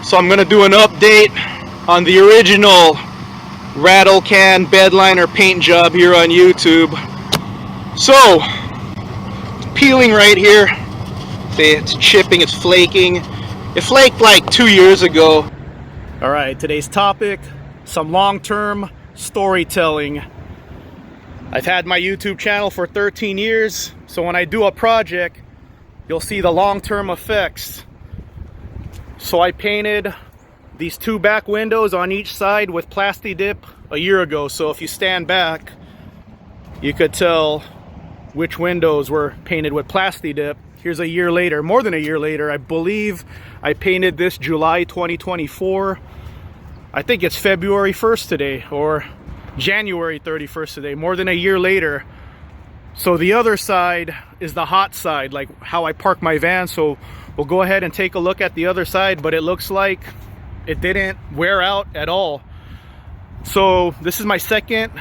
So I'm gonna do an update on the original rattle can bedliner paint job here on YouTube. So, peeling right here. It's chipping, it's flaking. It flaked like 2 years ago. Alright, today's topic, some long-term storytelling. I've had my YouTube channel for 13 years, so when I do a project, you'll see the long-term effects. So I painted these two back windows on each side with Plasti Dip a year ago. So if you stand back, you could tell which windows were painted with Plasti Dip. Here's a year later, more than a year later. I believe I painted this July 2024. I think it's February 1st today, or January 31st today, more than a year later. So the other side is the hot side, like how I park my van. So we'll go ahead and take a look at the other side, but it looks like it didn't wear out at all. So this is my second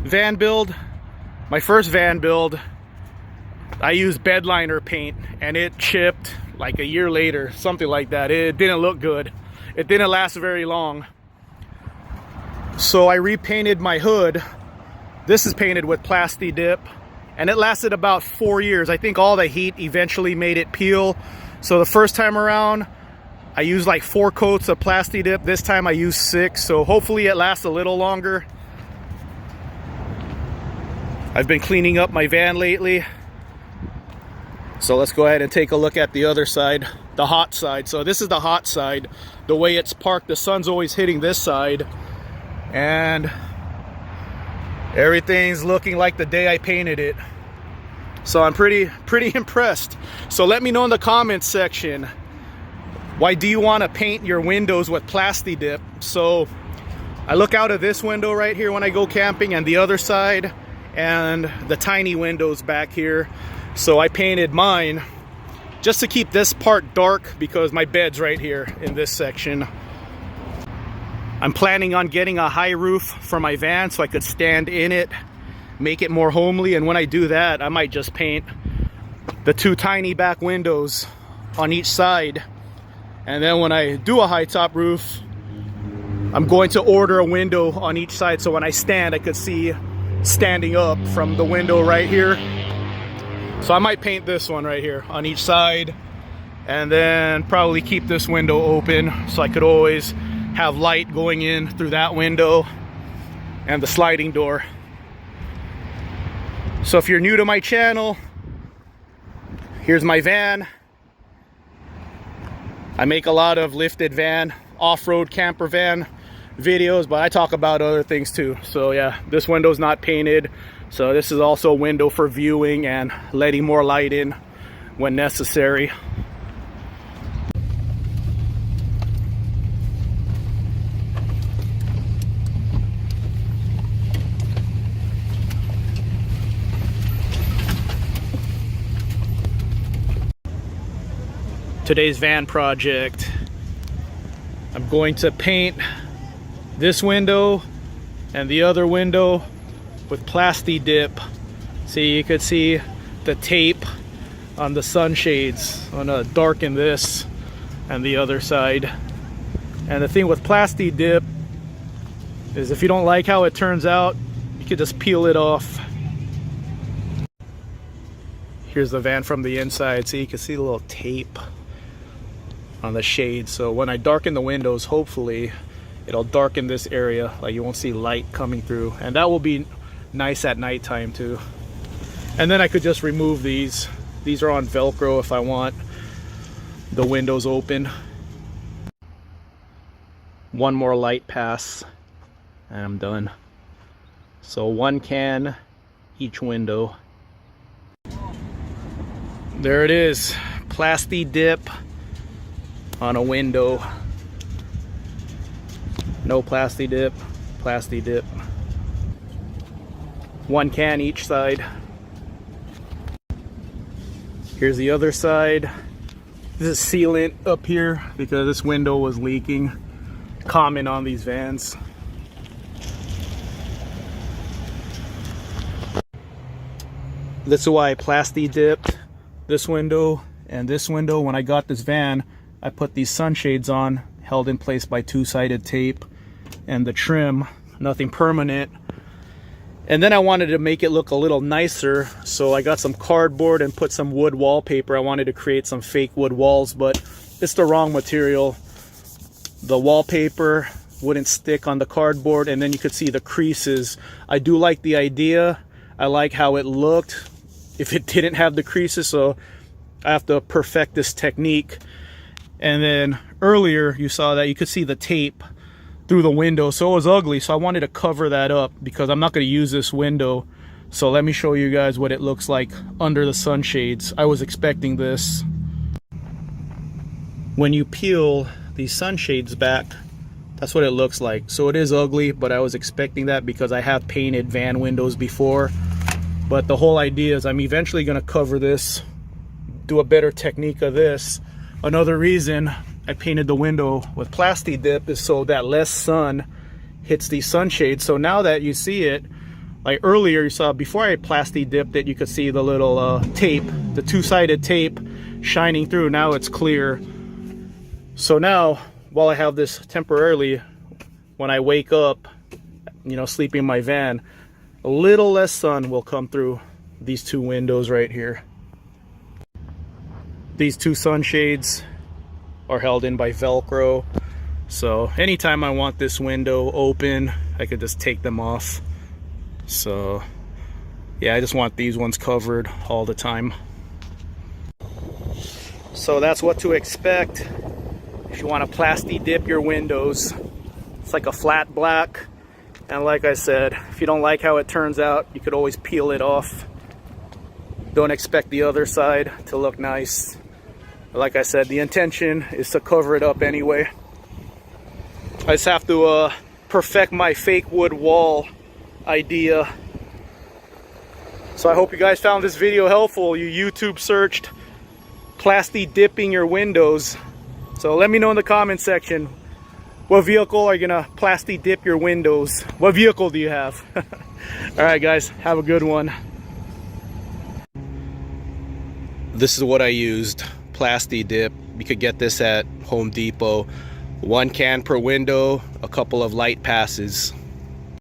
van build. My first van build, I used bedliner paint and it chipped like a year later, something like that. It didn't look good. It didn't last very long. So I repainted my hood. This is painted with Plasti Dip and it lasted about 4 years. I think all the heat eventually made it peel. So the first time around, I used like 4 coats of Plasti Dip. This time I used 6, so hopefully it lasts a little longer. I've been cleaning up my van lately. So let's go ahead and take a look at the other side, the hot side. So this is the hot side. The way it's parked, the sun's always hitting this side. And everything's looking like the day I painted it. So I'm pretty impressed. So let me know in the comments section, why do you want to paint your windows with Plasti Dip? So I look out of this window right here when I go camping, and the other side, and the tiny windows back here. So I painted mine just to keep this part dark because my bed's right here in this section. I'm planning on getting a high roof for my van so I could stand in it, make it more homely, and when I do that, I might just paint the 2 tiny back windows on each side. And then when I do a high top roof, I'm going to order a window on each side so when I stand, I could see standing up from the window right here. So I might paint this one right here on each side, and then probably keep this window open so I could always have light going in through that window and the sliding door. So if you're new to my channel, here's my van. I make a lot of lifted van, off-road camper van videos, but I talk about other things too. So yeah, this window's not painted. So this is also a window for viewing and letting more light in when necessary. Today's van project, I'm going to paint this window and the other window with Plasti Dip. See, you could see the tape on the sunshades. I'm gonna darken this and the other side. And the thing with Plasti Dip is if you don't like how it turns out, you could just peel it off. Here's the van from the inside, so you can see the little tape on the shade. So when I darken the windows, hopefully it'll darken this area, like you won't see light coming through, and that will be nice at nighttime too. And then I could just remove these. These are on Velcro if I want the windows open. One more light pass and I'm done. So 1 can each window. There it is, Plasti Dip on a window. No Plasti Dip, Plasti Dip. 1 can each side. Here's the other side. This is sealant up here because this window was leaking. Common on these vans. This is why I Plasti Dipped this window and this window. When I got this van, I put these sunshades on held in place by two-sided tape, and the trim, nothing permanent. And then I wanted to make it look a little nicer, so I got some cardboard and put some wood wallpaper. I wanted to create some fake wood walls, but it's the wrong material. The wallpaper wouldn't stick on the cardboard, and then you could see the creases. I do like the idea. I like how it looked if it didn't have the creases, so I have to perfect this technique. And then earlier you saw that you could see the tape through the window, so it was ugly, so I wanted to cover that up because I'm not going to use this window. So let me show you guys what it looks like under the sunshades. I was expecting this. When you peel these sunshades back, that's what it looks like. So it is ugly, but I was expecting that because I have painted van windows before. But the whole idea is I'm eventually going to cover this, do a better technique of this. Another reason I painted the window with Plasti Dip is so that less sun hits these sunshades. So now that you see it, like earlier you saw before I Plasti Dipped it, you could see the little tape, the two-sided tape shining through. Now it's clear. So now, while I have this temporarily, when I wake up, you know, sleeping in my van, a little less sun will come through these two windows right here. These two sunshades are held in by Velcro, so anytime I want this window open, I could just take them off. So yeah, I just want these ones covered all the time. So that's what to expect if you want to Plasti Dip your windows. It's like a flat black, and like I said, if you don't like how it turns out, you could always peel it off. Don't expect the other side to look nice. Like I said, the intention is to cover it up anyway. I just have to perfect my fake wood wall idea. So I hope you guys found this video helpful. You YouTube searched Plasti Dipping your windows. So let me know in the comment section, what vehicle are you gonna Plasti Dip your windows? What vehicle do you have? Alright guys, have a good one. This is what I used. Plasti Dip. You could get this at Home Depot. 1 can per window, a couple of light passes.